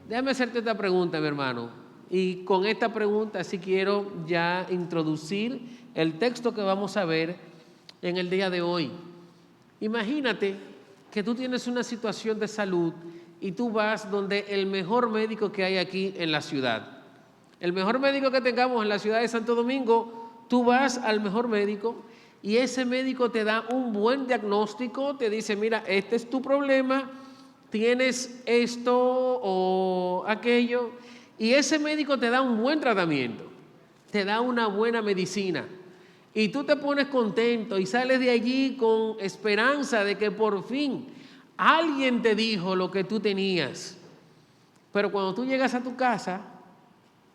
déjame hacerte esta pregunta, mi hermano. Y con esta pregunta sí quiero ya introducir el texto que vamos a ver en el día de hoy. Imagínate que tú tienes una situación de salud y tú vas donde el mejor médico que hay aquí en la ciudad. El mejor médico que tengamos en la ciudad de Santo Domingo, tú vas al mejor médico y ese médico te da un buen diagnóstico, te dice, mira, este es tu problema, tienes esto o aquello, y ese médico te da un buen tratamiento, te da una buena medicina. Y tú te pones contento y sales de allí con esperanza de que por fin alguien te dijo lo que tú tenías. Pero cuando tú llegas a tu casa,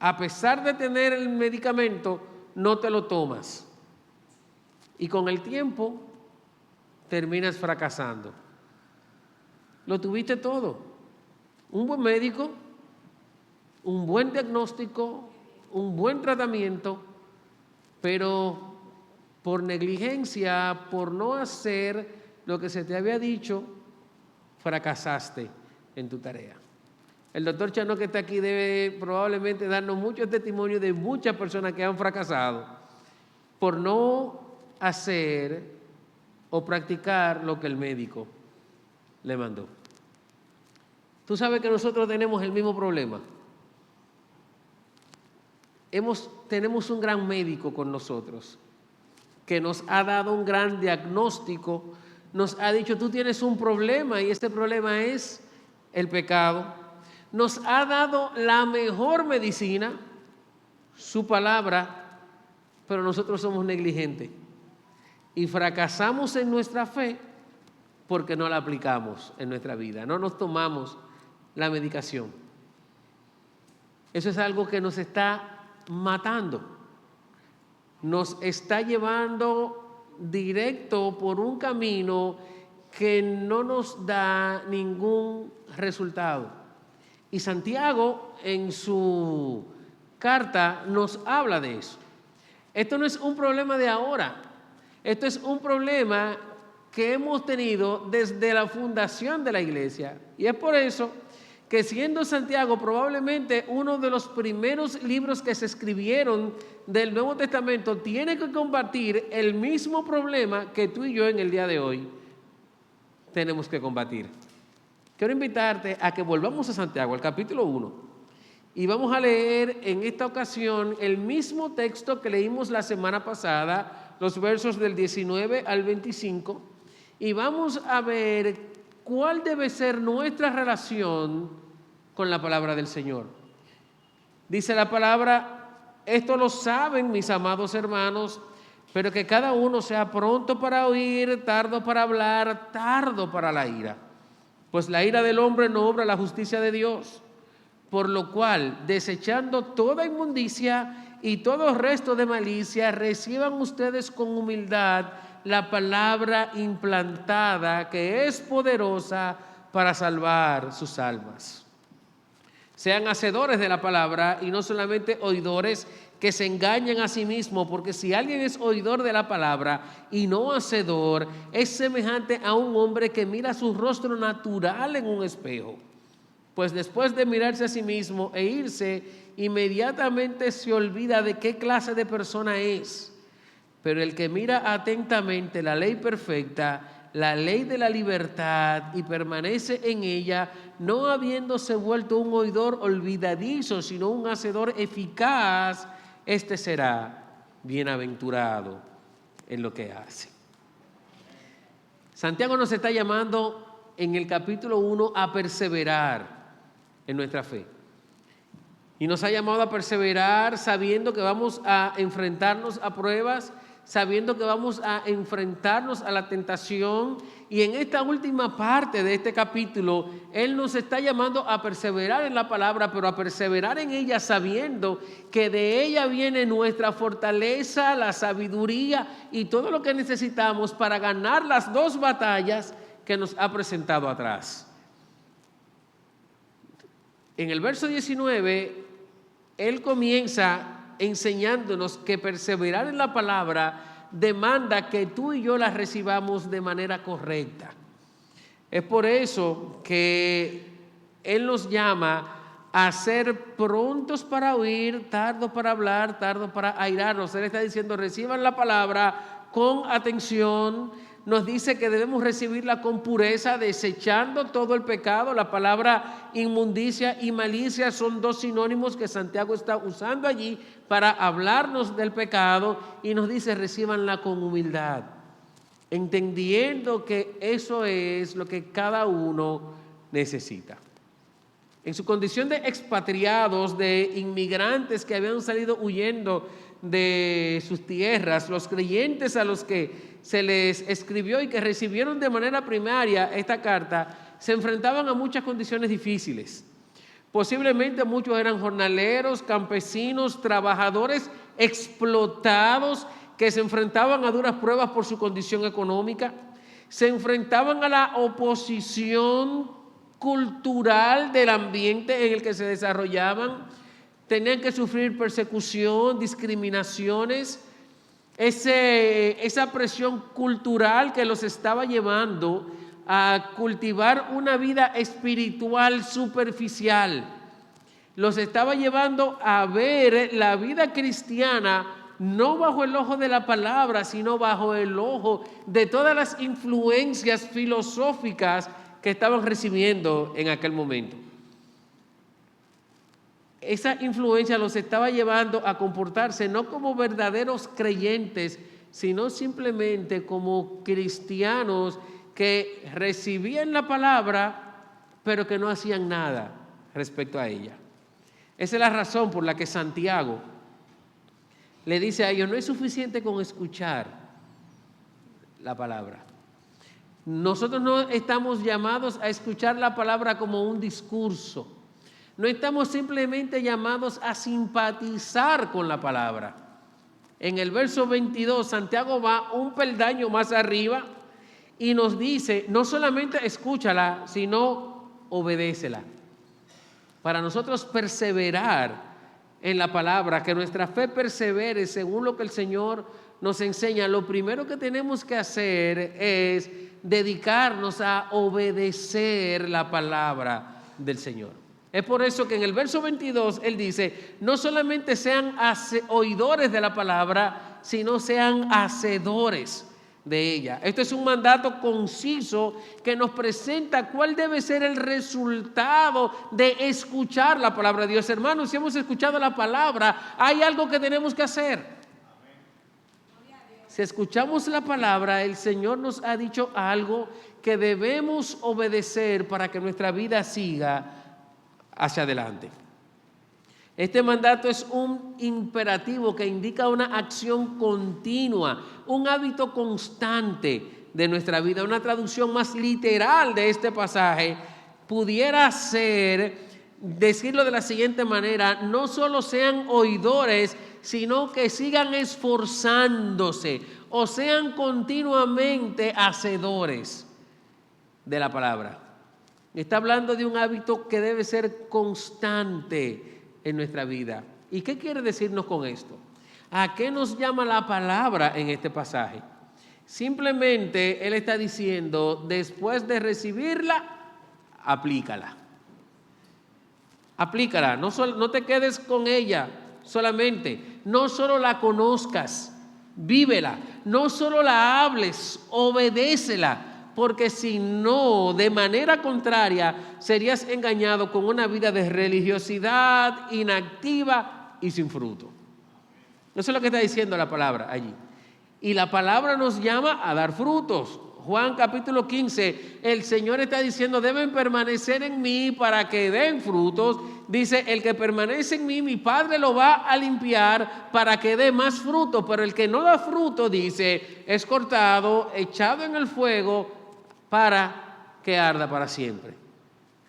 a pesar de tener el medicamento, no te lo tomas. Y con el tiempo terminas fracasando. Lo tuviste todo. Un buen médico, un buen diagnóstico, un buen tratamiento, pero por negligencia, por no hacer lo que se te había dicho, fracasaste en tu tarea. El doctor Chano, que está aquí, debe probablemente darnos muchos testimonios de muchas personas que han fracasado por no hacer o practicar lo que el médico le mandó. Tú sabes que nosotros tenemos el mismo problema. Tenemos un gran médico con nosotros que nos ha dado un gran diagnóstico, nos ha dicho, tú tienes un problema y este problema es el pecado. Nos ha dado la mejor medicina, su palabra, pero nosotros somos negligentes y fracasamos en nuestra fe porque no la aplicamos en nuestra vida, no nos tomamos la medicación. Eso es algo que nos está matando, nos está llevando directo por un camino que no nos da ningún resultado. Y Santiago en su carta nos habla de eso. Esto no es un problema de ahora, esto es un problema que hemos tenido desde la fundación de la iglesia. Y es por eso que siendo Santiago probablemente uno de los primeros libros que se escribieron del Nuevo Testamento, tiene que combatir el mismo problema que tú y yo en el día de hoy tenemos que combatir. Quiero invitarte a que volvamos a Santiago, al capítulo 1, y vamos a leer en esta ocasión el mismo texto que leímos la semana pasada, los versos del 19 al 25, y vamos a ver cuál debe ser nuestra relación con la palabra del Señor. Dice la palabra, esto lo saben mis amados hermanos, pero que cada uno sea pronto para oír, tardo para hablar, tardo para la ira. Pues la ira del hombre no obra la justicia de Dios, por lo cual, desechando toda inmundicia y todo resto de malicia, reciban ustedes con humildad la palabra implantada que es poderosa para salvar sus almas. Sean hacedores de la palabra y no solamente oidores que se engañan a sí mismos, porque si alguien es oidor de la palabra y no hacedor, es semejante a un hombre que mira su rostro natural en un espejo. Pues después de mirarse a sí mismo e irse, inmediatamente se olvida de qué clase de persona es. Pero el que mira atentamente la ley perfecta, la ley de la libertad, y permanece en ella, no habiéndose vuelto un oidor olvidadizo, sino un hacedor eficaz, este será bienaventurado en lo que hace. Santiago nos está llamando en el capítulo 1 a perseverar en nuestra fe. Y nos ha llamado a perseverar sabiendo que vamos a enfrentarnos a pruebas, sabiendo que vamos a enfrentarnos a la tentación. Y en esta última parte de este capítulo, Él nos está llamando a perseverar en la palabra, pero a perseverar en ella sabiendo que de ella viene nuestra fortaleza, la sabiduría y todo lo que necesitamos para ganar las dos batallas que nos ha presentado atrás. En el verso 19, Él comienza enseñándonos que perseverar en la palabra demanda que tú y yo la recibamos de manera correcta. Es por eso que Él nos llama a ser prontos para oír, tardos para hablar, tardos para airarnos. Él está diciendo, reciban la palabra con atención. Nos dice que debemos recibirla con pureza, desechando todo el pecado. La palabra inmundicia y malicia son dos sinónimos que Santiago está usando allí para hablarnos del pecado, y nos dice, recíbanla con humildad, entendiendo que eso es lo que cada uno necesita. En su condición de expatriados, de inmigrantes que habían salido huyendo de sus tierras, los creyentes a los que se les escribió y que recibieron de manera primaria esta carta, se enfrentaban a muchas condiciones difíciles. Posiblemente muchos eran jornaleros, campesinos, trabajadores explotados que se enfrentaban a duras pruebas por su condición económica. Se enfrentaban a la oposición cultural del ambiente en el que se desarrollaban. Tenían que sufrir persecución, discriminaciones, esa presión cultural que los estaba llevando a cultivar una vida espiritual superficial. Los estaba llevando a ver la vida cristiana no bajo el ojo de la palabra, sino bajo el ojo de todas las influencias filosóficas que estaban recibiendo en aquel momento. Esa influencia los estaba llevando a comportarse no como verdaderos creyentes, sino simplemente como cristianos que recibían la palabra, pero que no hacían nada respecto a ella. Esa es la razón por la que Santiago le dice a ellos, no es suficiente con escuchar la palabra. Nosotros no estamos llamados a escuchar la palabra como un discurso. No estamos simplemente llamados a simpatizar con la palabra. En el verso 22, Santiago va un peldaño más arriba y nos dice, no solamente escúchala, sino obedécela. Para nosotros perseverar en la palabra, que nuestra fe persevere según lo que el Señor nos enseña, lo primero que tenemos que hacer es dedicarnos a obedecer la palabra del Señor. Es por eso que en el verso 22 él dice, no solamente sean oidores de la palabra, sino sean hacedores de ella. Esto es un mandato conciso que nos presenta cuál debe ser el resultado de escuchar la palabra de Dios. Hermanos, si hemos escuchado la palabra, hay algo que tenemos que hacer. Si escuchamos la palabra, el Señor nos ha dicho algo que debemos obedecer para que nuestra vida siga hacia adelante. Este mandato es un imperativo que indica una acción continua, un hábito constante de nuestra vida. Una traducción más literal de este pasaje pudiera ser, decirlo de la siguiente manera, no solo sean oidores, sino que sigan esforzándose o sean continuamente hacedores de la palabra. Está hablando de un hábito que debe ser constante en nuestra vida. ¿Y qué quiere decirnos con esto? ¿A qué nos llama la palabra en este pasaje? Simplemente Él está diciendo, después de recibirla, aplícala. Aplícala, no te quedes con ella solamente. No solo la conozcas, vívela. No solo la hables, obedécela. Porque si no, de manera contraria, serías engañado con una vida de religiosidad inactiva y sin fruto. Eso es lo que está diciendo la palabra allí. Y la palabra nos llama a dar frutos. Juan capítulo 15, el Señor está diciendo, deben permanecer en mí para que den frutos. Dice, el que permanece en mí, mi Padre lo va a limpiar para que dé más fruto. Pero el que no da fruto, dice, es cortado, echado en el fuego, para que arda para siempre.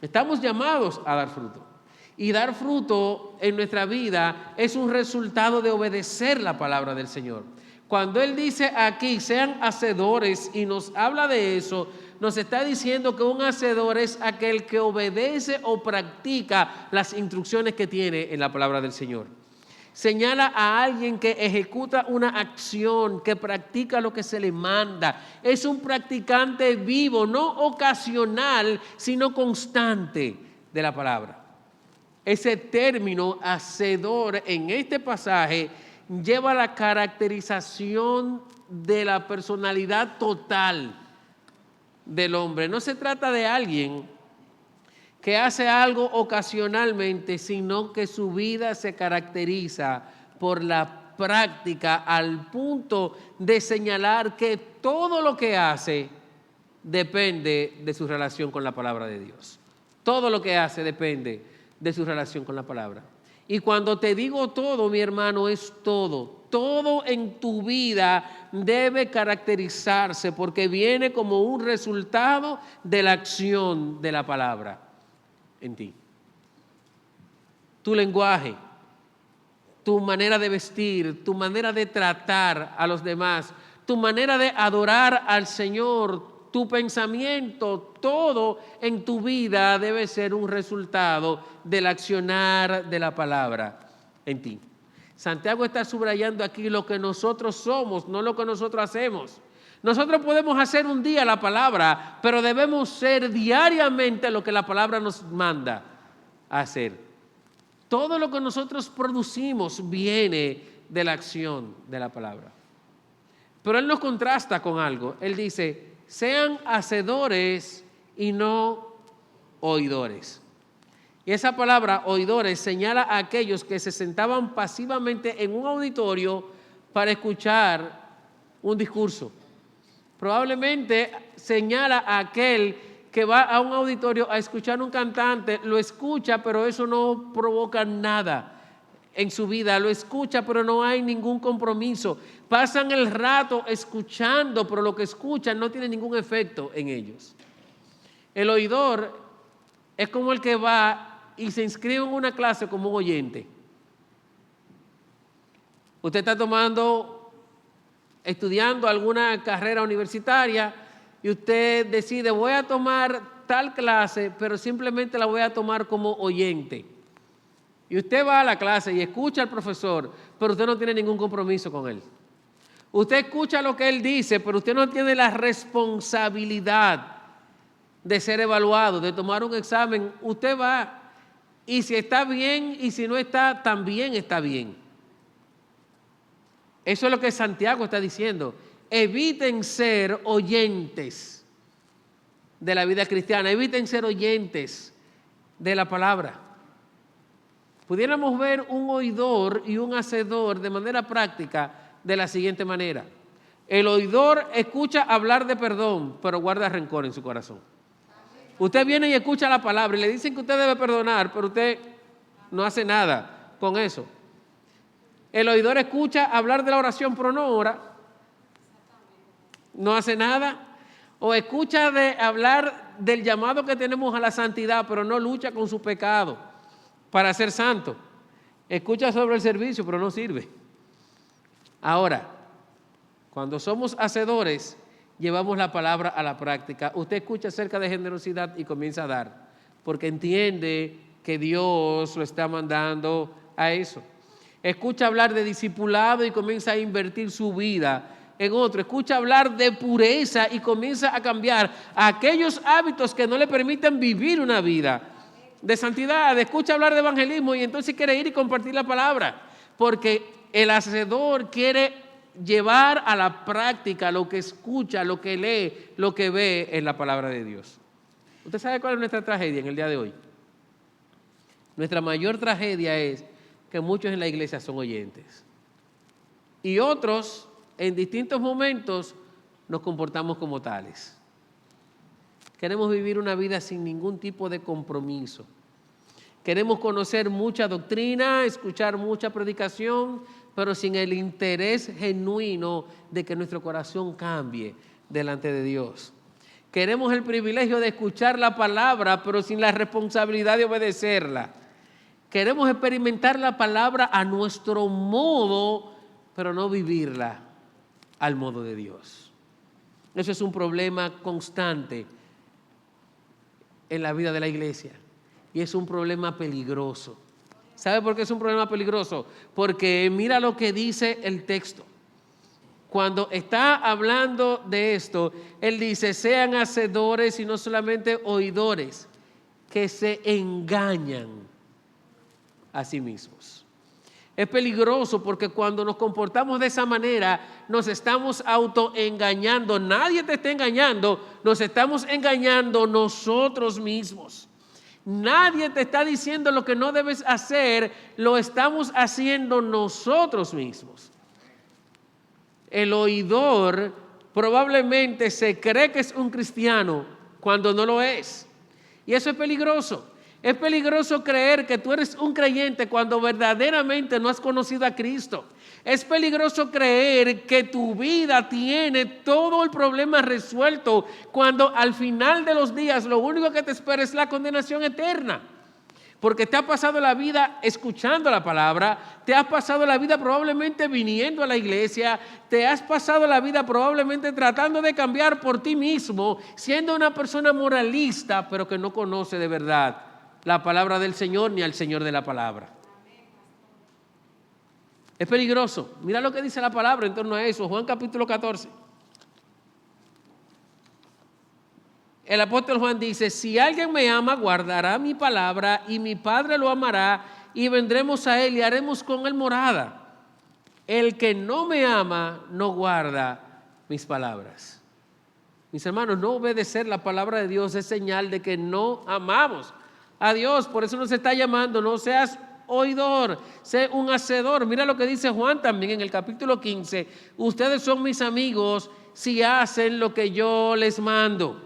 Estamos llamados a dar fruto. Y dar fruto en nuestra vida es un resultado de obedecer la palabra del Señor. Cuando Él dice aquí, sean hacedores, y nos habla de eso, nos está diciendo que un hacedor es aquel que obedece o practica las instrucciones que tiene en la palabra del Señor. Señala a alguien que ejecuta una acción, que practica lo que se le manda. Es un practicante vivo, no ocasional, sino constante de la palabra. ese término hacedor en este pasaje lleva la caracterización de la personalidad total del hombre. No se trata de alguien que hace algo ocasionalmente, sino que su vida se caracteriza por la práctica al punto de señalar que todo lo que hace depende de su relación con la palabra de Dios. Todo lo que hace depende de su relación con la palabra. Y cuando te digo todo, mi hermano, es todo. Todo en tu vida debe caracterizarse porque viene como un resultado de la acción de la palabra en ti. Tu lenguaje, tu manera de vestir, tu manera de tratar a los demás, tu manera de adorar al Señor, tu pensamiento, todo en tu vida debe ser un resultado del accionar de la palabra en ti. Santiago está subrayando aquí lo que nosotros somos, no lo que nosotros hacemos. Nosotros podemos hacer un día la palabra, pero debemos ser diariamente lo que la palabra nos manda a hacer. Todo lo que nosotros producimos viene de la acción de la palabra. Pero él nos contrasta con algo. Él dice, sean hacedores y no oidores. Y esa palabra, oidores, señala a aquellos que se sentaban pasivamente en un auditorio para escuchar un discurso. Probablemente señala a aquel que va a un auditorio a escuchar un cantante, lo escucha, pero eso no provoca nada en su vida, lo escucha, pero no hay ningún compromiso. Pasan el rato escuchando, pero lo que escuchan no tiene ningún efecto en ellos. El oidor es como el que va y se inscribe en una clase como un oyente. Usted está estudiando alguna carrera universitaria y usted decide, voy a tomar tal clase, pero simplemente la voy a tomar como oyente. Y usted va a la clase y escucha al profesor, pero usted no tiene ningún compromiso con él. Usted escucha lo que él dice, pero usted no tiene la responsabilidad de ser evaluado, de tomar un examen. Usted va y si está bien y si no está, también está bien. Eso es lo que Santiago está diciendo. Eviten ser oyentes de la vida cristiana, eviten ser oyentes de la palabra. Pudiéramos ver un oidor y un hacedor de manera práctica de la siguiente manera. El oidor escucha hablar de perdón, pero guarda rencor en su corazón. Usted viene y escucha la palabra y le dicen que usted debe perdonar, pero usted no hace nada con eso. El oidor escucha hablar de la oración, pero no ora. No hace nada. O escucha hablar del llamado que tenemos a la santidad, pero no lucha con su pecado para ser santo. Escucha sobre el servicio, pero no sirve. Ahora, cuando somos hacedores, llevamos la palabra a la práctica. Usted escucha acerca de generosidad y comienza a dar, porque entiende que Dios lo está mandando a eso. Escucha hablar de discipulado y comienza a invertir su vida en otro. Escucha hablar de pureza y comienza a cambiar aquellos hábitos que no le permiten vivir una vida de santidad. Escucha hablar de evangelismo y entonces quiere ir y compartir la palabra, porque el hacedor quiere llevar a la práctica lo que escucha, lo que lee, lo que ve en la palabra de Dios. ¿Usted sabe cuál es nuestra tragedia en el día de hoy? Nuestra mayor tragedia es que muchos en la iglesia son oyentes y otros en distintos momentos nos comportamos como tales. Queremos vivir una vida sin ningún tipo de compromiso. Queremos conocer mucha doctrina, escuchar mucha predicación, pero sin el interés genuino de que nuestro corazón cambie delante de Dios. Queremos el privilegio de escuchar la palabra, pero sin la responsabilidad de obedecerla. Queremos experimentar la palabra a nuestro modo, pero no vivirla al modo de Dios. Eso es un problema constante en la vida de la iglesia y es un problema peligroso. ¿Sabe por qué es un problema peligroso? Porque mira lo que dice el texto. Cuando está hablando de esto, él dice, sean hacedores y no solamente oidores, que se engañan a sí mismos. Es peligroso porque cuando nos comportamos de esa manera, nos estamos autoengañando. Nadie te está engañando, nos estamos engañando nosotros mismos. Nadie te está diciendo lo que no debes hacer, lo estamos haciendo nosotros mismos. El oidor probablemente se cree que es un cristiano cuando no lo es. Y eso es peligroso. Es peligroso creer que tú eres un creyente cuando verdaderamente no has conocido a Cristo. Es peligroso creer que tu vida tiene todo el problema resuelto cuando al final de los días lo único que te espera es la condenación eterna. Porque te has pasado la vida escuchando la palabra, te has pasado la vida probablemente viniendo a la iglesia, te has pasado la vida probablemente tratando de cambiar por ti mismo, siendo una persona moralista, pero que no conoce de verdad la palabra del Señor ni al Señor de la palabra. Es peligroso. Mira lo que dice la palabra en torno a eso. Juan capítulo 14. El apóstol Juan dice, si alguien me ama, guardará mi palabra y mi Padre lo amará y vendremos a él y haremos con él morada. El que no me ama no guarda mis palabras. Mis hermanos, no obedecer la palabra de Dios es señal de que no amamos a Dios. Por eso nos está llamando, no seas oidor, sé un hacedor. Mira lo que dice Juan también en el capítulo 15. Ustedes son mis amigos si hacen lo que yo les mando.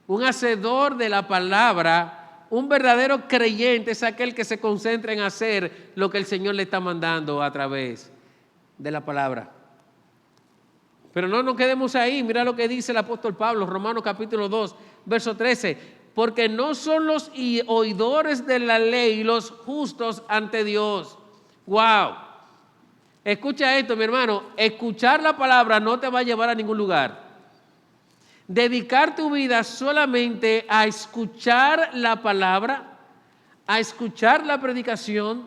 Un hacedor de la palabra, un verdadero creyente es aquel que se concentra en hacer lo que el Señor le está mandando a través de la palabra. Pero no nos quedemos ahí. Mira lo que dice el apóstol Pablo, Romanos capítulo 2, verso 13. Porque no son los oidores de la ley los justos ante Dios. ¡Wow! Escucha esto, mi hermano. Escuchar la palabra no te va a llevar a ningún lugar. Dedicar tu vida solamente a escuchar la palabra, a escuchar la predicación,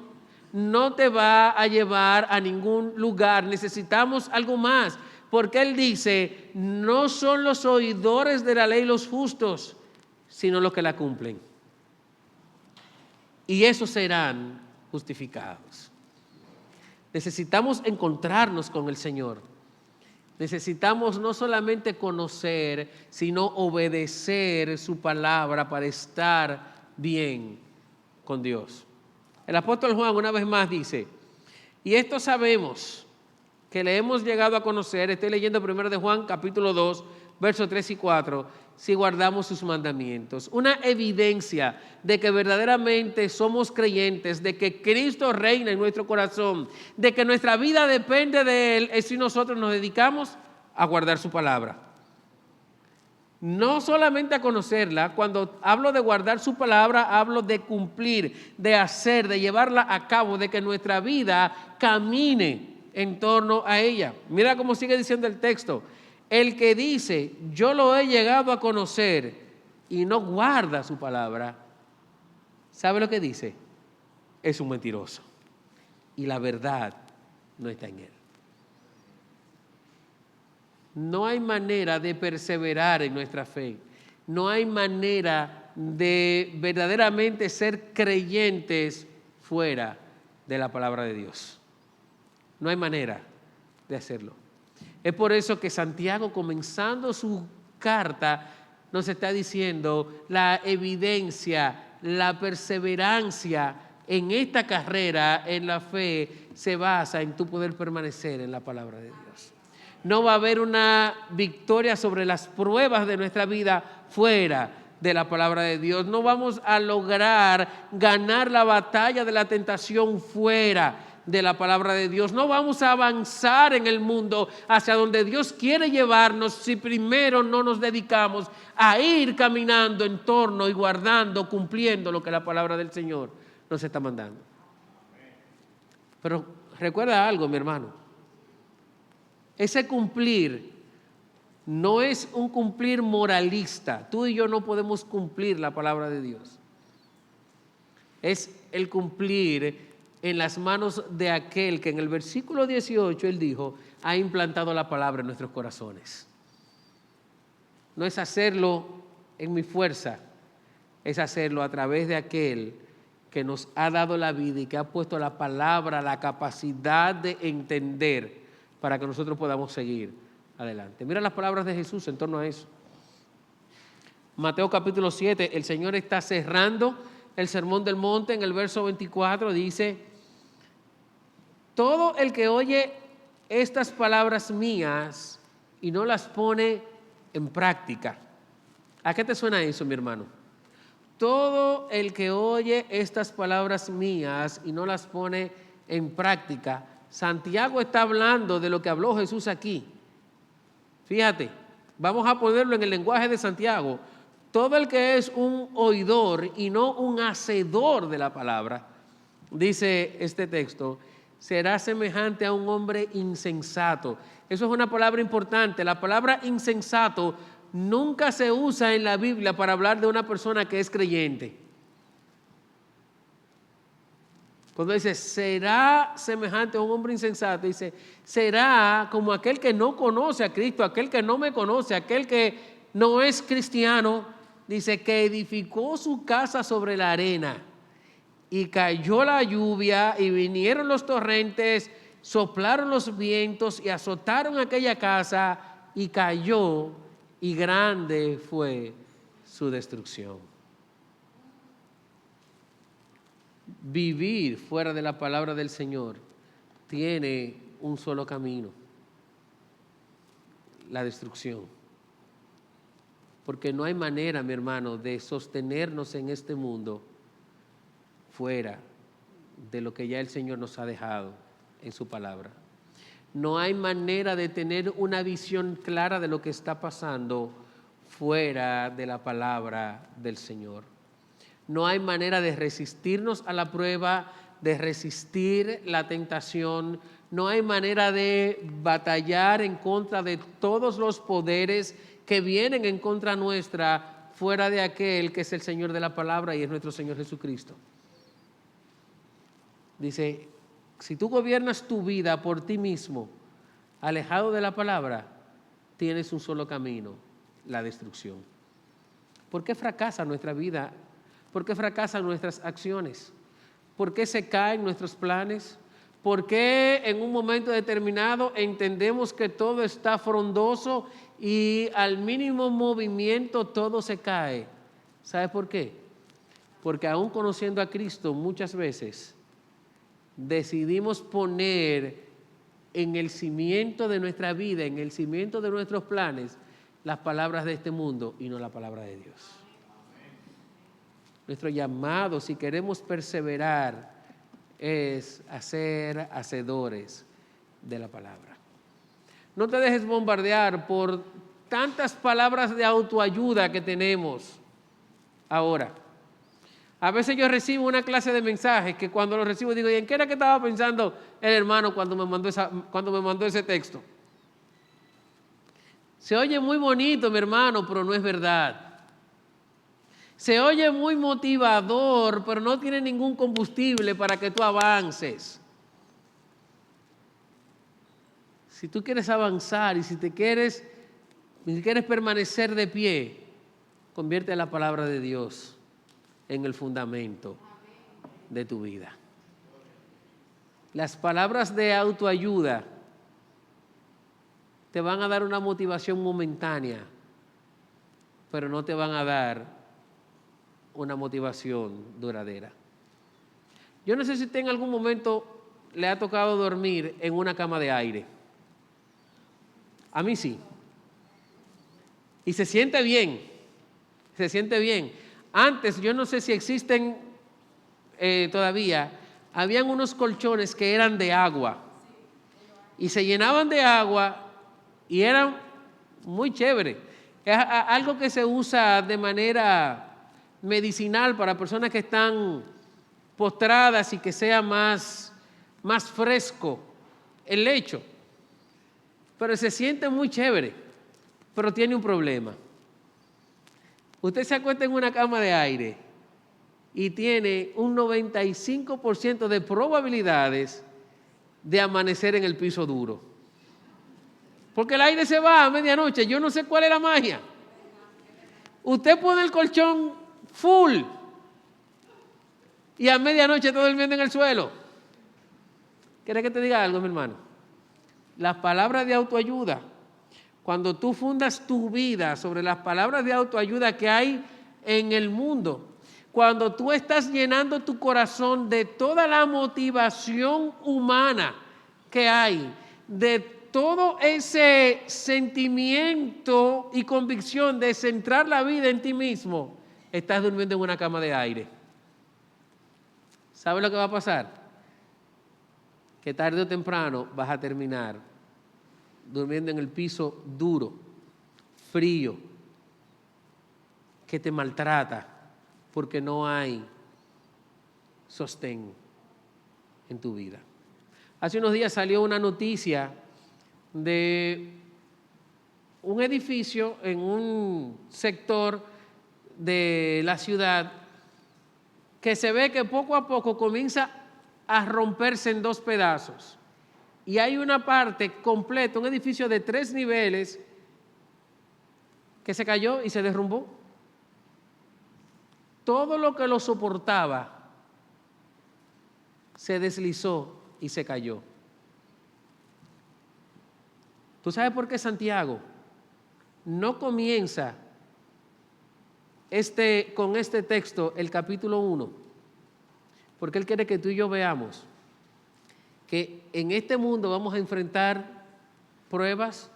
no te va a llevar a ningún lugar. Necesitamos algo más. Porque Él dice, no son los oidores de la ley los justos, sino los que la cumplen. Y esos serán justificados. Necesitamos encontrarnos con el Señor. Necesitamos no solamente conocer, sino obedecer su palabra para estar bien con Dios. El apóstol Juan una vez más dice, y esto sabemos que le hemos llegado a conocer, estoy leyendo primero de Juan capítulo 2, versos 3 y 4, si guardamos sus mandamientos. Una evidencia de que verdaderamente somos creyentes, de que Cristo reina en nuestro corazón, de que nuestra vida depende de Él, es si nosotros nos dedicamos a guardar su palabra. No solamente a conocerla, cuando hablo de guardar su palabra, hablo de cumplir, de hacer, de llevarla a cabo, de que nuestra vida camine en torno a ella. Mira cómo sigue diciendo el texto. El que dice, yo lo he llegado a conocer y no guarda su palabra, ¿sabe lo que dice? Es un mentiroso. Y la verdad no está en él. No hay manera de perseverar en nuestra fe. No hay manera de verdaderamente ser creyentes fuera de la palabra de Dios. No hay manera de hacerlo. Es por eso que Santiago, comenzando su carta, nos está diciendo la evidencia, la perseverancia en esta carrera, en la fe, se basa en tu poder permanecer en la palabra de Dios. No va a haber una victoria sobre las pruebas de nuestra vida fuera de la palabra de Dios. No vamos a lograr ganar la batalla de la tentación fuera de la palabra de Dios. No vamos a avanzar en el mundo hacia donde Dios quiere llevarnos si primero no nos dedicamos a ir caminando en torno y guardando, cumpliendo lo que la palabra del Señor nos está mandando. Pero recuerda algo, mi hermano. Ese cumplir no es un cumplir moralista. Tú y yo no podemos cumplir la palabra de Dios. Es el cumplir en las manos de aquel que en el versículo 18 él dijo, ha implantado la palabra en nuestros corazones. No es hacerlo en mi fuerza, es hacerlo a través de aquel que nos ha dado la vida y que ha puesto la palabra, la capacidad de entender para que nosotros podamos seguir adelante. Mira las palabras de Jesús en torno a eso. Mateo capítulo 7, el Señor está cerrando el Sermón del Monte. En el verso 24 dice: todo el que oye estas palabras mías y no las pone en práctica. ¿A qué te suena eso, mi hermano? Todo el que oye estas palabras mías y no las pone en práctica. Santiago está hablando de lo que habló Jesús aquí. Fíjate, vamos a ponerlo en el lenguaje de Santiago. Todo el que es un oidor y no un hacedor de la palabra, dice este texto, será semejante a un hombre insensato. Eso es una palabra importante. La palabra insensato nunca se usa en la Biblia para hablar de una persona que es creyente. Cuando dice será semejante a un hombre insensato, dice será como aquel que no conoce a Cristo, aquel que no me conoce, aquel que no es cristiano. Dice que edificó su casa sobre la arena y cayó la lluvia y vinieron los torrentes, soplaron los vientos y azotaron aquella casa y cayó, y grande fue su destrucción. Vivir fuera de la palabra del Señor tiene un solo camino: la destrucción. Porque no hay manera, mi hermano, de sostenernos en este mundo fuera de lo que ya el Señor nos ha dejado en su palabra. No hay manera de tener una visión clara de lo que está pasando fuera de la palabra del Señor. No hay manera de resistirnos a la prueba, de resistir la tentación. No hay manera de batallar en contra de todos los poderes que vienen en contra nuestra fuera de aquel que es el Señor de la palabra y es nuestro Señor Jesucristo. Dice, si tú gobiernas tu vida por ti mismo, alejado de la palabra, tienes un solo camino: la destrucción. ¿Por qué fracasa nuestra vida? ¿Por qué fracasan nuestras acciones? ¿Por qué se caen nuestros planes? ¿Por qué en un momento determinado entendemos que todo está frondoso y al mínimo movimiento todo se cae? ¿Sabe por qué? Porque aún conociendo a Cristo, muchas veces decidimos poner en el cimiento de nuestra vida, en el cimiento de nuestros planes, las palabras de este mundo y no la palabra de Dios. Nuestro llamado, si queremos perseverar, es a ser hacedores de la palabra. No te dejes bombardear por tantas palabras de autoayuda que tenemos ahora. A veces yo recibo una clase de mensajes que cuando los recibo digo, ¿y en qué era que estaba pensando el hermano cuando me mandó ese texto? Se oye muy bonito, mi hermano, pero no es verdad. Se oye muy motivador, pero no tiene ningún combustible para que tú avances. Si tú quieres avanzar y si quieres permanecer de pie, convierte la palabra de Dios en el fundamento de tu vida. Las palabras de autoayuda te van a dar una motivación momentánea, pero no te van a dar una motivación duradera. Yo no sé si usted en algún momento le ha tocado dormir en una cama de aire. A mí sí. Y se siente bien, se siente bien. Antes, yo no sé si existen todavía, habían unos colchones que eran de agua y se llenaban de agua y eran muy chévere. Es algo que se usa de manera medicinal para personas que están postradas y que sea más fresco el lecho. Pero se siente muy chévere, pero tiene un problema. Usted se acuesta en una cama de aire y tiene un 95% de probabilidades de amanecer en el piso duro. Porque el aire se va a medianoche, yo no sé cuál es la magia. Usted pone el colchón full y a medianoche está durmiendo en el suelo. ¿Quieres que te diga algo, mi hermano? Las palabras de autoayuda, cuando tú fundas tu vida sobre las palabras de autoayuda que hay en el mundo, cuando tú estás llenando tu corazón de toda la motivación humana que hay, de todo ese sentimiento y convicción de centrar la vida en ti mismo, estás durmiendo en una cama de aire. ¿Sabes lo que va a pasar? Que tarde o temprano vas a terminar durmiendo en el piso duro, frío, que te maltrata, porque no hay sostén en tu vida. Hace unos días salió una noticia de un edificio en un sector de la ciudad que se ve que poco a poco comienza a romperse en dos pedazos. Y hay una parte completa, un edificio de 3 niveles, que se cayó y se derrumbó. Todo lo que lo soportaba se deslizó y se cayó. ¿Tú sabes por qué Santiago no comienza con este texto el capítulo 1? Porque él quiere que tú y yo veamos que en este mundo vamos a enfrentar pruebas,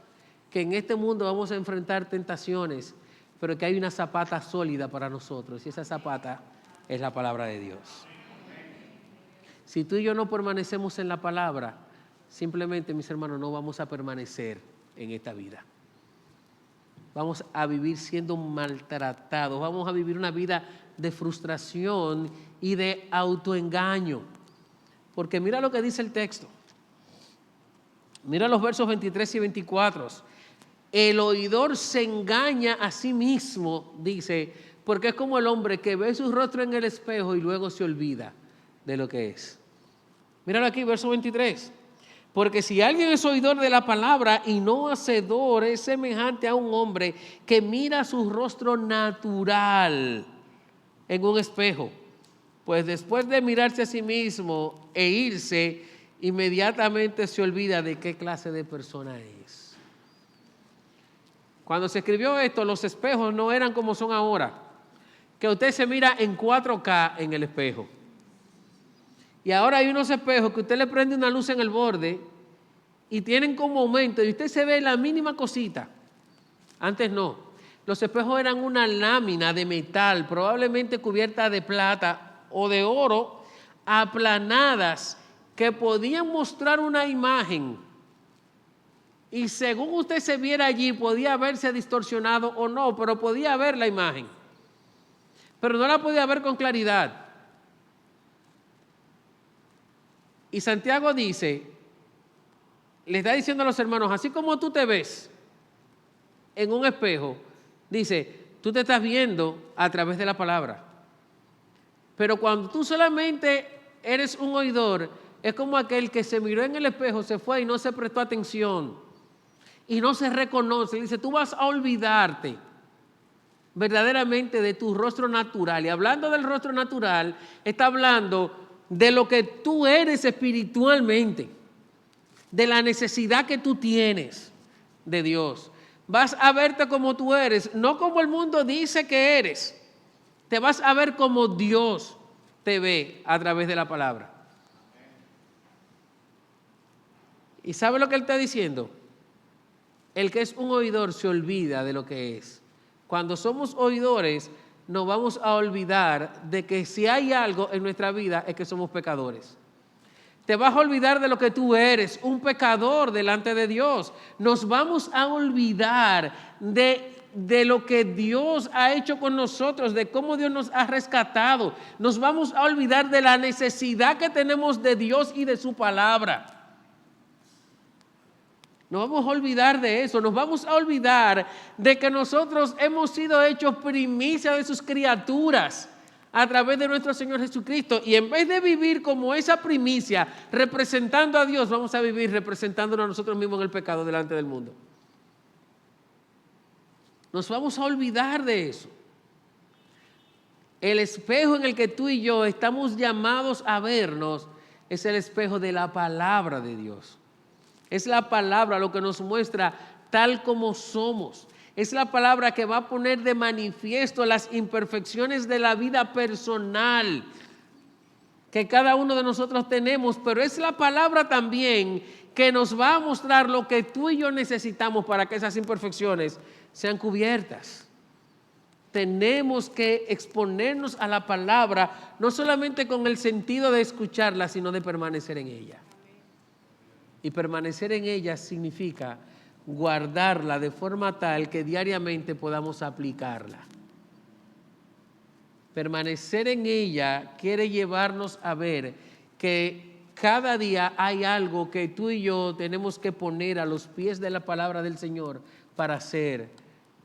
que en este mundo vamos a enfrentar tentaciones, pero que hay una zapata sólida para nosotros, y esa zapata es la palabra de Dios. Si tú y yo no permanecemos en la palabra, simplemente, mis hermanos, no vamos a permanecer en esta vida. Vamos a vivir siendo maltratados, vamos a vivir una vida de frustración y de autoengaño. Porque mira lo que dice el texto. Mira los versos 23 y 24. El oidor se engaña a sí mismo, dice, porque es como el hombre que ve su rostro en el espejo y luego se olvida de lo que es. Míralo aquí, verso 23. Porque si alguien es oidor de la palabra y no hacedor, es semejante a un hombre que mira su rostro natural en un espejo. Pues después de mirarse a sí mismo e irse, inmediatamente se olvida de qué clase de persona es. Cuando se escribió esto, los espejos no eran como son ahora, que usted se mira en 4K en el espejo. Y ahora hay unos espejos que usted le prende una luz en el borde y tienen como aumento y usted se ve la mínima cosita. Antes no. Los espejos eran una lámina de metal, probablemente cubierta de plata o de oro, aplanadas, que podían mostrar una imagen. Y según usted se viera allí, podía verse distorsionado o no, pero podía ver la imagen. Pero no la podía ver con claridad. Y Santiago dice, le está diciendo a los hermanos, así como tú te ves en un espejo, dice, tú te estás viendo a través de la palabra. Pero cuando tú solamente eres un oidor, es como aquel que se miró en el espejo, se fue y no se prestó atención. Y no se reconoce. Dice, tú vas a olvidarte verdaderamente de tu rostro natural. Y hablando del rostro natural, está hablando de lo que tú eres espiritualmente, de la necesidad que tú tienes de Dios. Vas a verte como tú eres, no como el mundo dice que eres. Te vas a ver como Dios te ve a través de la palabra. ¿Y sabe lo que él está diciendo? El que es un oidor se olvida de lo que es. Cuando somos oidores, nos vamos a olvidar de que si hay algo en nuestra vida es que somos pecadores. Te vas a olvidar de lo que tú eres, un pecador delante de Dios. Nos vamos a olvidar de lo que Dios ha hecho con nosotros, de cómo Dios nos ha rescatado. Nos vamos a olvidar de la necesidad que tenemos de Dios y de su palabra. Nos vamos a olvidar de eso, nos vamos a olvidar de que nosotros hemos sido hechos primicia de sus criaturas a través de nuestro Señor Jesucristo. Y en vez de vivir como esa primicia, representando a Dios, vamos a vivir representándonos a nosotros mismos en el pecado delante del mundo. Nos vamos a olvidar de eso. El espejo en el que tú y yo estamos llamados a vernos es el espejo de la palabra de Dios. Es la palabra lo que nos muestra tal como somos. Es la palabra que va a poner de manifiesto las imperfecciones de la vida personal que cada uno de nosotros tenemos, pero es la palabra también que nos va a mostrar lo que tú y yo necesitamos para que esas imperfecciones sean cubiertas. Tenemos que exponernos a la palabra, no solamente con el sentido de escucharla, sino de permanecer en ella. Y permanecer en ella significa guardarla de forma tal que diariamente podamos aplicarla. Permanecer en ella quiere llevarnos a ver que cada día hay algo que tú y yo tenemos que poner a los pies de la palabra del Señor para ser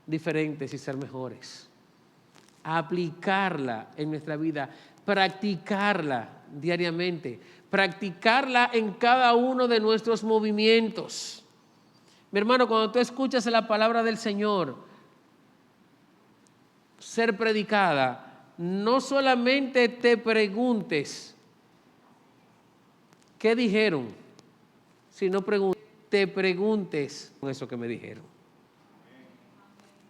diferentes y ser mejores. Aplicarla en nuestra vida, practicarla diariamente, practicarla en cada uno de nuestros movimientos. Mi hermano, cuando tú escuchas la palabra del Señor ser predicada, no solamente te preguntes qué dijeron, sino te preguntes con eso que me dijeron.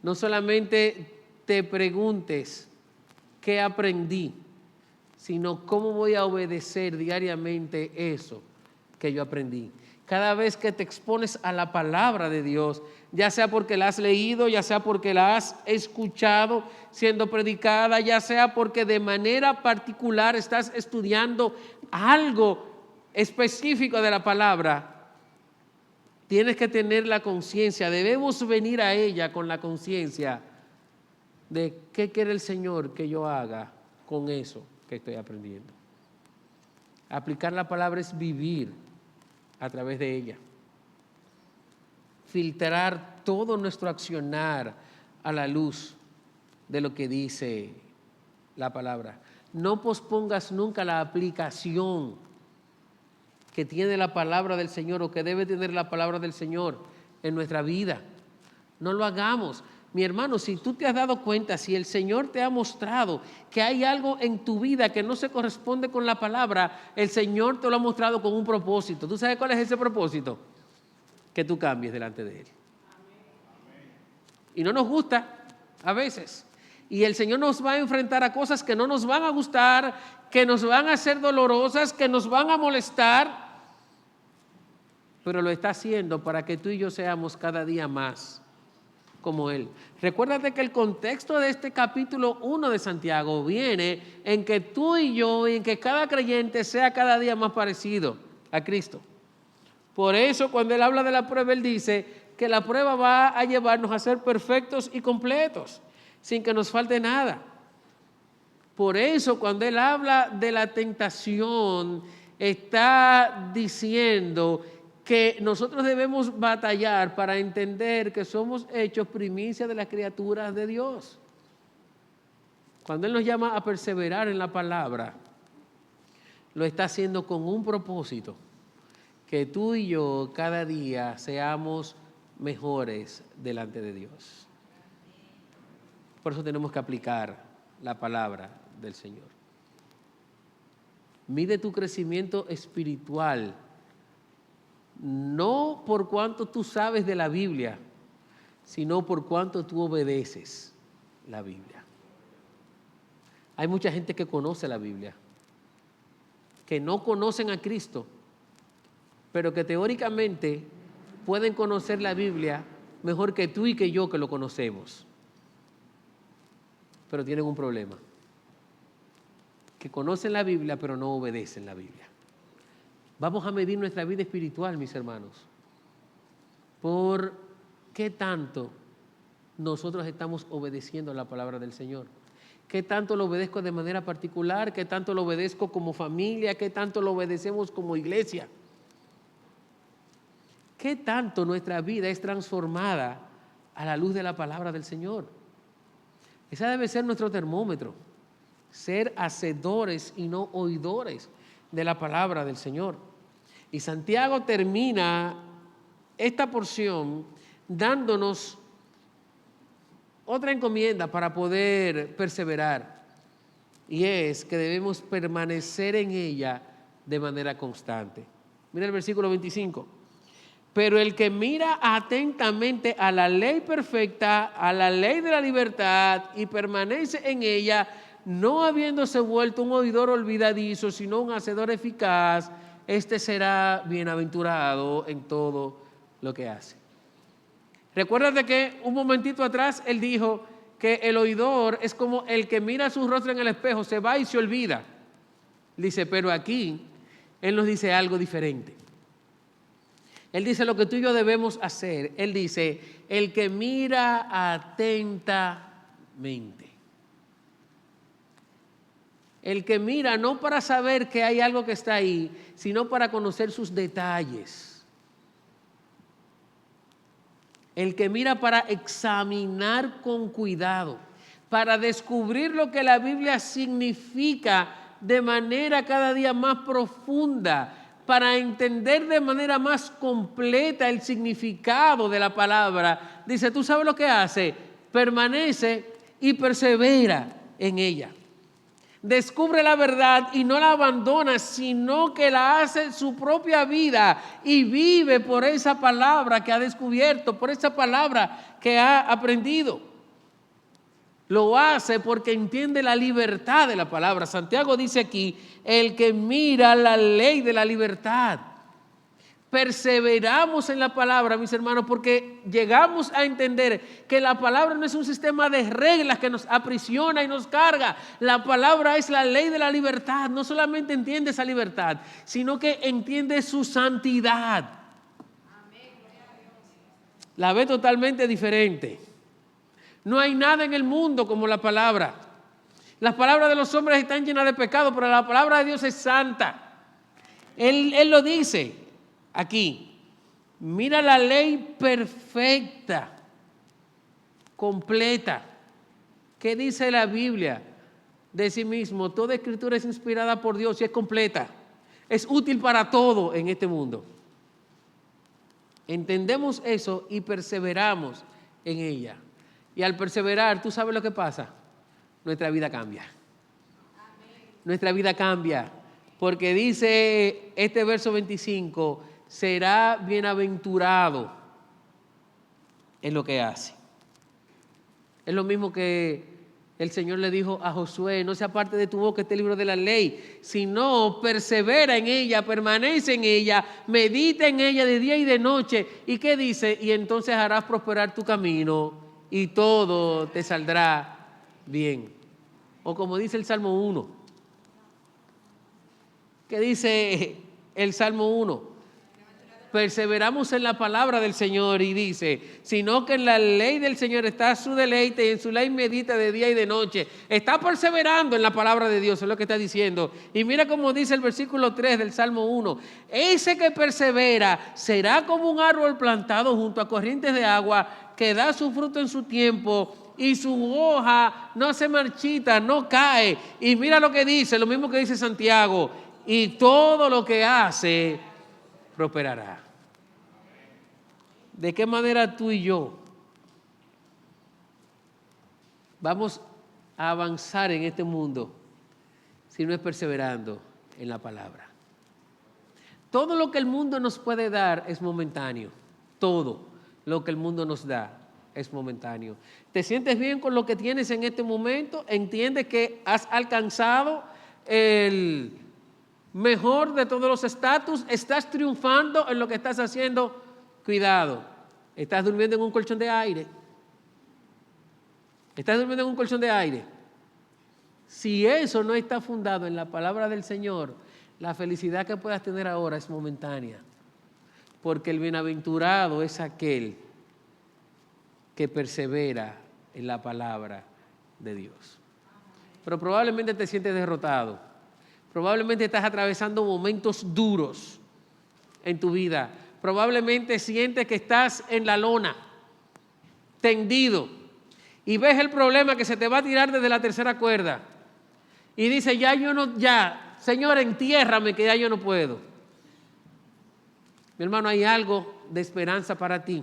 No solamente te preguntes qué aprendí, sino cómo voy a obedecer diariamente eso que yo aprendí. Cada vez que te expones a la palabra de Dios, ya sea porque la has leído, ya sea porque la has escuchado siendo predicada, ya sea porque de manera particular estás estudiando algo específico de la palabra, tienes que tener la conciencia, debemos venir a ella con la conciencia de qué quiere el Señor que yo haga con eso que estoy aprendiendo. Aplicar la palabra es vivir a través de ella. Filtrar todo nuestro accionar a la luz de lo que dice la palabra. No pospongas nunca la aplicación que tiene la palabra del Señor o que debe tener la palabra del Señor en nuestra vida. No lo hagamos. Mi hermano, si tú te has dado cuenta, si el Señor te ha mostrado que hay algo en tu vida que no se corresponde con la palabra, el Señor te lo ha mostrado con un propósito. ¿Tú sabes cuál es ese propósito? Que tú cambies delante de Él. Y no nos gusta a veces. Y el Señor nos va a enfrentar a cosas que no nos van a gustar, que nos van a ser dolorosas, que nos van a molestar. Pero lo está haciendo para que tú y yo seamos cada día más como Él. Recuérdate que el contexto de este capítulo 1 de Santiago viene en que tú y yo, en que cada creyente sea cada día más parecido a Cristo. Por eso cuando Él habla de la prueba, Él dice que la prueba va a llevarnos a ser perfectos y completos, sin que nos falte nada. Por eso cuando Él habla de la tentación, está diciendo que nosotros debemos batallar para entender que somos hechos primicia de las criaturas de Dios. Cuando Él nos llama a perseverar en la palabra, lo está haciendo con un propósito, que tú y yo cada día seamos mejores delante de Dios. Por eso tenemos que aplicar la palabra del Señor. Mide tu crecimiento espiritual no por cuánto tú sabes de la Biblia, sino por cuánto tú obedeces la Biblia. Hay mucha gente que conoce la Biblia, que no conocen a Cristo, pero que teóricamente pueden conocer la Biblia mejor que tú y que yo que lo conocemos. Pero tienen un problema, que conocen la Biblia pero no obedecen la Biblia. Vamos a medir nuestra vida espiritual, mis hermanos, por qué tanto nosotros estamos obedeciendo la palabra del Señor. ¿Qué tanto lo obedezco de manera particular? ¿Qué tanto lo obedezco como familia? ¿Qué tanto lo obedecemos como iglesia? ¿Qué tanto nuestra vida es transformada a la luz de la palabra del Señor? Ese debe ser nuestro termómetro, ser hacedores y no oidores de la palabra del Señor. Y Santiago termina esta porción dándonos otra encomienda para poder perseverar. y es que debemos permanecer en ella de manera constante. Mira el versículo 25. Pero el que mira atentamente a la ley perfecta, a la ley de la libertad, y permanece en ella, no habiéndose vuelto un oidor olvidadizo, sino un hacedor eficaz, este será bienaventurado en todo lo que hace. Recuérdate que un momentito atrás él dijo que el oidor es como el que mira su rostro en el espejo, se va y se olvida. Dice, pero aquí él nos dice algo diferente. Él dice lo que tú y yo debemos hacer. Él dice, el que mira atentamente. El que mira no para saber que hay algo que está ahí, sino para conocer sus detalles. El que mira para examinar con cuidado, para descubrir lo que la Biblia significa de manera cada día más profunda, para entender de manera más completa el significado de la palabra. Dice, ¿tú sabes lo que hace? Permanece y persevera en ella. Descubre la verdad y no la abandona, sino que la hace su propia vida y vive por esa palabra que ha descubierto, por esa palabra que ha aprendido. Lo hace porque entiende la libertad de la palabra. Santiago dice aquí, el que mira la ley de la libertad. Perseveramos en la palabra, mis hermanos, porque llegamos a entender que la palabra no es un sistema de reglas que nos aprisiona y nos carga. La palabra es la ley de la libertad. No solamente entiende esa libertad, sino que entiende su santidad. La ve totalmente diferente. No hay nada en el mundo como la palabra. Las palabras de los hombres están llenas de pecado, pero la palabra de Dios es santa. Él lo dice aquí. Mira la ley perfecta, completa. ¿Qué dice la Biblia de sí mismo? Toda escritura es inspirada por Dios y es completa. Es útil para todo en este mundo. Entendemos eso y perseveramos en ella. Y al perseverar, ¿tú sabes lo que pasa? Nuestra vida cambia. Nuestra vida cambia. Porque dice este verso 25, será bienaventurado en lo que hace. Es lo mismo que el Señor le dijo a Josué, no se aparte de tu boca este libro de la ley, sino persevera en ella, permanece en ella, medita en ella de día y de noche. ¿Y qué dice? Y entonces harás prosperar tu camino y todo te saldrá bien. O como dice el Salmo 1. ¿Qué dice el Salmo 1? Perseveramos en la palabra del Señor y dice, sino que en la ley del Señor está su deleite y en su ley medita de día y de noche. Está perseverando en la palabra de Dios, es lo que está diciendo. Y mira cómo dice el versículo 3 del Salmo 1. Ese que persevera será como un árbol plantado junto a corrientes de agua que da su fruto en su tiempo y su hoja no se marchita, no cae. Y mira lo que dice, lo mismo que dice Santiago, y todo lo que hace prosperará. ¿De qué manera tú y yo vamos a avanzar en este mundo si no es perseverando en la palabra? Todo lo que el mundo nos puede dar es momentáneo. Todo lo que el mundo nos da es momentáneo. ¿Te sientes bien con lo que tienes en este momento? ¿Entiendes que has alcanzado el mejor de todos los estatus? ¿Estás triunfando en lo que estás haciendo? Cuidado, estás durmiendo en un colchón de aire. Estás durmiendo en un colchón de aire. Si eso no está fundado en la palabra del Señor, la felicidad que puedas tener ahora es momentánea. Porque el bienaventurado es aquel que persevera en la palabra de Dios. Pero probablemente te sientes derrotado. Probablemente estás atravesando momentos duros en tu vida. Probablemente sientes que estás en la lona, tendido, y ves el problema que se te va a tirar desde la tercera cuerda. Y dices, Señor, entiérrame que ya yo no puedo. Mi hermano, hay algo de esperanza para ti.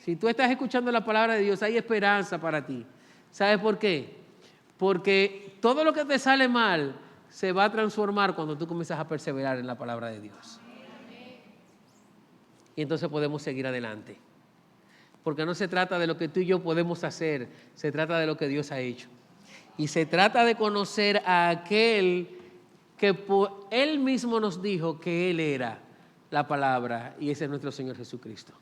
Si tú estás escuchando la palabra de Dios, hay esperanza para ti. ¿Sabes por qué? Porque todo lo que te sale mal se va a transformar cuando tú comienzas a perseverar en la palabra de Dios. Y entonces podemos seguir adelante. Porque no se trata de lo que tú y yo podemos hacer, se trata de lo que Dios ha hecho. Y se trata de conocer a aquel que Él mismo nos dijo que Él era la palabra, y ese es nuestro Señor Jesucristo.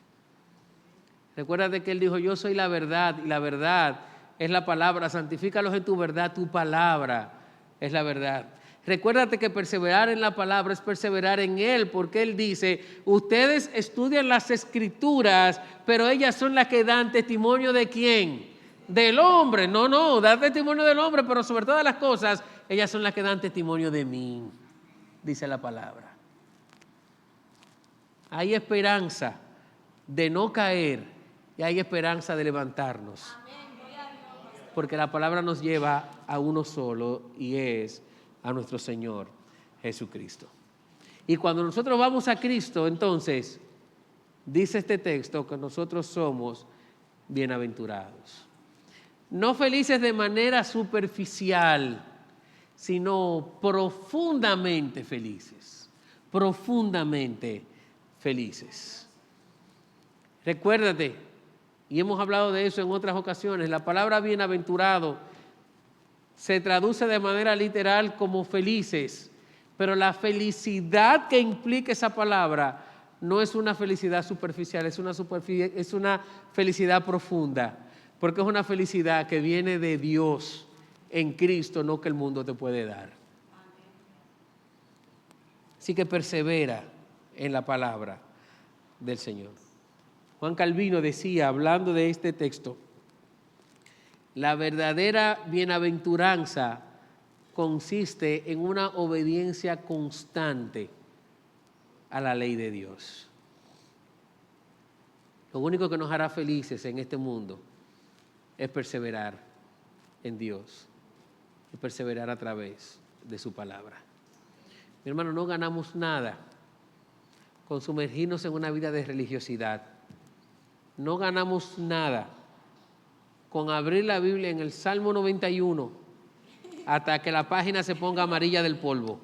Recuérdate que Él dijo, yo soy la verdad, y la verdad es la palabra, santifícalos en tu verdad, tu palabra es la verdad. Recuérdate que perseverar en la palabra es perseverar en Él, porque Él dice, ustedes estudian las Escrituras, pero ellas son las que dan testimonio ¿de quién? Del hombre. No, dan testimonio del hombre, pero sobre todas las cosas, ellas son las que dan testimonio de mí, dice la palabra. Hay esperanza de no caer y hay esperanza de levantarnos. Porque la palabra nos lleva a uno solo y es a nuestro Señor Jesucristo. Y cuando nosotros vamos a Cristo, entonces, dice este texto que nosotros somos bienaventurados. No felices de manera superficial, sino profundamente felices. Profundamente felices. Recuérdate, y hemos hablado de eso en otras ocasiones, la palabra bienaventurado se traduce de manera literal como felices, pero la felicidad que implica esa palabra no es una felicidad superficial, es una felicidad profunda, porque es una felicidad que viene de Dios en Cristo, no que el mundo te puede dar. Así que persevera en la palabra del Señor. Juan Calvino decía, hablando de este texto, la verdadera bienaventuranza consiste en una obediencia constante a la ley de Dios. Lo único que nos hará felices en este mundo es perseverar en Dios y perseverar a través de su palabra. Mi hermano, no ganamos nada con sumergirnos en una vida de religiosidad. No ganamos nada con abrir la Biblia en el Salmo 91 hasta que la página se ponga amarilla del polvo.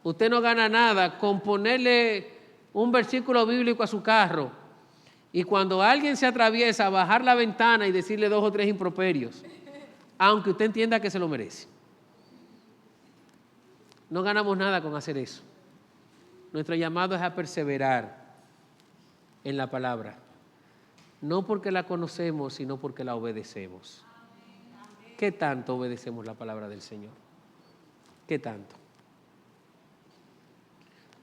Usted no gana nada con ponerle un versículo bíblico a su carro y cuando alguien se atraviesa, bajar la ventana y decirle 2 o 3 improperios, aunque usted entienda que se lo merece. No ganamos nada con hacer eso. Nuestro llamado es a perseverar en la palabra. No porque la conocemos, sino porque la obedecemos. ¿Qué tanto obedecemos la palabra del Señor? ¿Qué tanto?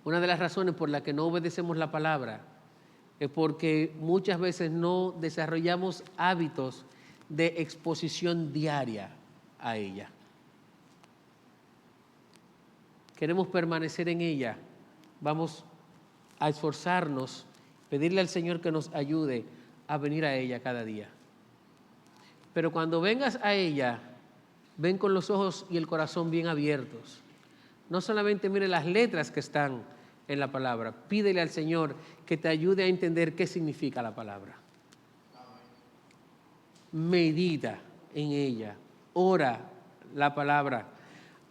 Una de las razones por las que no obedecemos la palabra es porque muchas veces no desarrollamos hábitos de exposición diaria a ella. Queremos permanecer en ella. Vamos a esforzarnos, pedirle al Señor que nos ayude a venir a ella cada día. Pero cuando vengas a ella, ven con los ojos y el corazón bien abiertos. No solamente mire las letras que están en la palabra, pídele al Señor que te ayude a entender qué significa la palabra. Medita en ella, ora la palabra.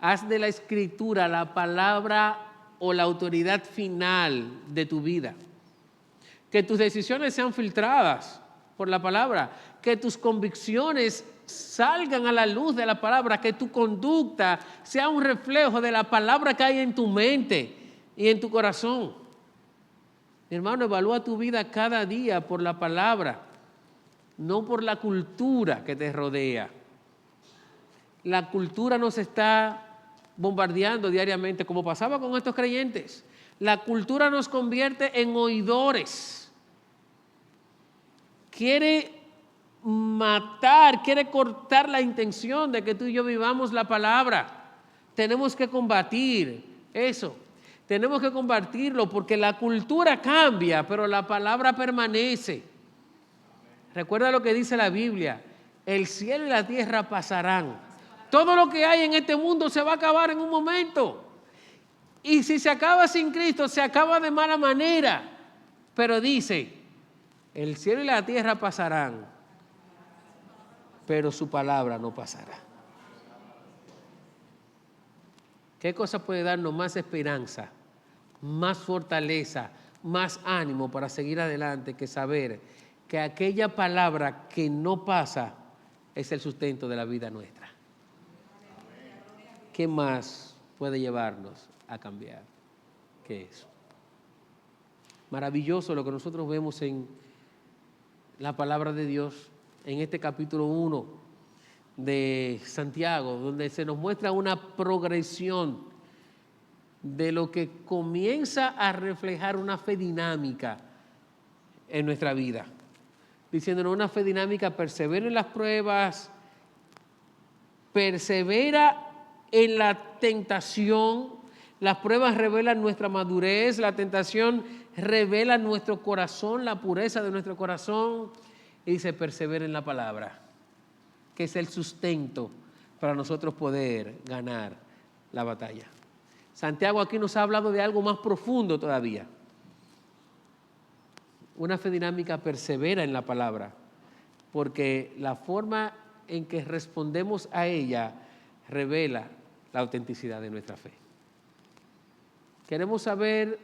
Haz de la Escritura la palabra o la autoridad final de tu vida. Que tus decisiones sean filtradas por la palabra, que tus convicciones salgan a la luz de la palabra, que tu conducta sea un reflejo de la palabra que hay en tu mente y en tu corazón. Mi hermano, evalúa tu vida cada día por la palabra, no por la cultura que te rodea. La cultura nos está bombardeando diariamente, como pasaba con estos creyentes. La cultura nos convierte en oidores. Quiere matar, quiere cortar la intención de que tú y yo vivamos la palabra. Tenemos que combatir eso. Tenemos que combatirlo porque la cultura cambia, pero la palabra permanece. Recuerda lo que dice la Biblia: el cielo y la tierra pasarán. Todo lo que hay en este mundo se va a acabar en un momento. Y si se acaba sin Cristo, se acaba de mala manera. Pero dice, el cielo y la tierra pasarán, pero su palabra no pasará. ¿Qué cosa puede darnos más esperanza, más fortaleza, más ánimo para seguir adelante que saber que aquella palabra que no pasa es el sustento de la vida nuestra? ¿Qué más puede llevarnos a cambiar que eso? Maravilloso lo que nosotros vemos en la palabra de Dios, en este capítulo 1 de Santiago, donde se nos muestra una progresión de lo que comienza a reflejar una fe dinámica en nuestra vida. Diciéndonos una fe dinámica: persevera en las pruebas, persevera en la tentación. Las pruebas revelan nuestra madurez, la tentación revela nuestro corazón, la pureza de nuestro corazón. Y dice: persevera en la palabra, que es el sustento para nosotros poder ganar la batalla. Santiago aquí nos ha hablado de algo más profundo todavía. Una fe dinámica persevera en la palabra, porque la forma en que respondemos a ella revela la autenticidad de nuestra fe. Queremos saber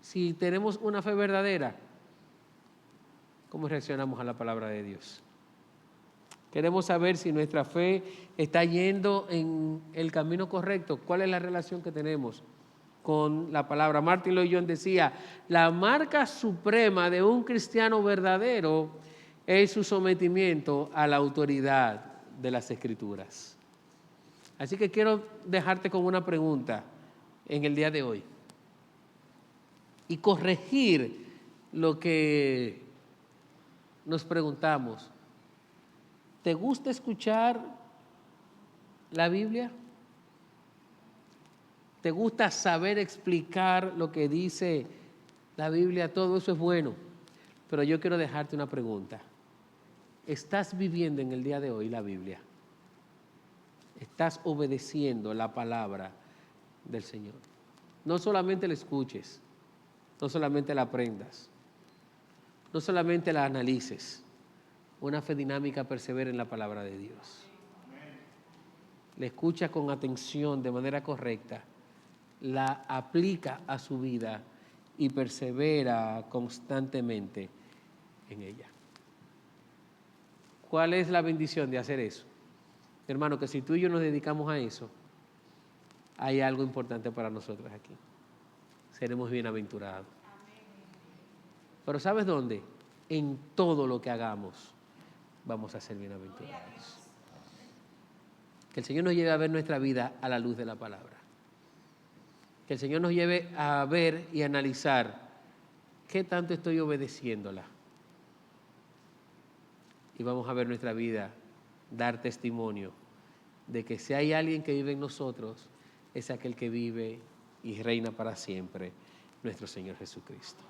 si tenemos una fe verdadera. ¿Cómo reaccionamos a la palabra de Dios? Queremos saber si nuestra fe está yendo en el camino correcto. ¿Cuál es la relación que tenemos con la palabra? Martin Lloyd-Jones decía: la marca suprema de un cristiano verdadero es su sometimiento a la autoridad de las Escrituras. Así que quiero dejarte con una pregunta en el día de hoy y corregir lo que nos preguntamos. ¿Te gusta escuchar la Biblia? ¿Te gusta saber explicar lo que dice la Biblia? Todo eso es bueno, pero yo quiero dejarte una pregunta. ¿Estás viviendo en el día de hoy la Biblia? ¿Estás obedeciendo la palabra del Señor? No solamente la escuches, no solamente la aprendas, no solamente la analices. Una fe dinámica persevera en la palabra de Dios. La escucha con atención, de manera correcta, la aplica a su vida y persevera constantemente en ella. ¿Cuál es la bendición de hacer eso? Hermano, que si tú y yo nos dedicamos a eso, hay algo importante para nosotros aquí. Seremos bienaventurados. Pero ¿sabes dónde? En todo lo que hagamos vamos a ser bienaventurados. Que el Señor nos lleve a ver nuestra vida a la luz de la palabra. Que el Señor nos lleve a ver y analizar qué tanto estoy obedeciéndola. Y vamos a ver nuestra vida dar testimonio de que si hay alguien que vive en nosotros, es aquel que vive y reina para siempre, nuestro Señor Jesucristo.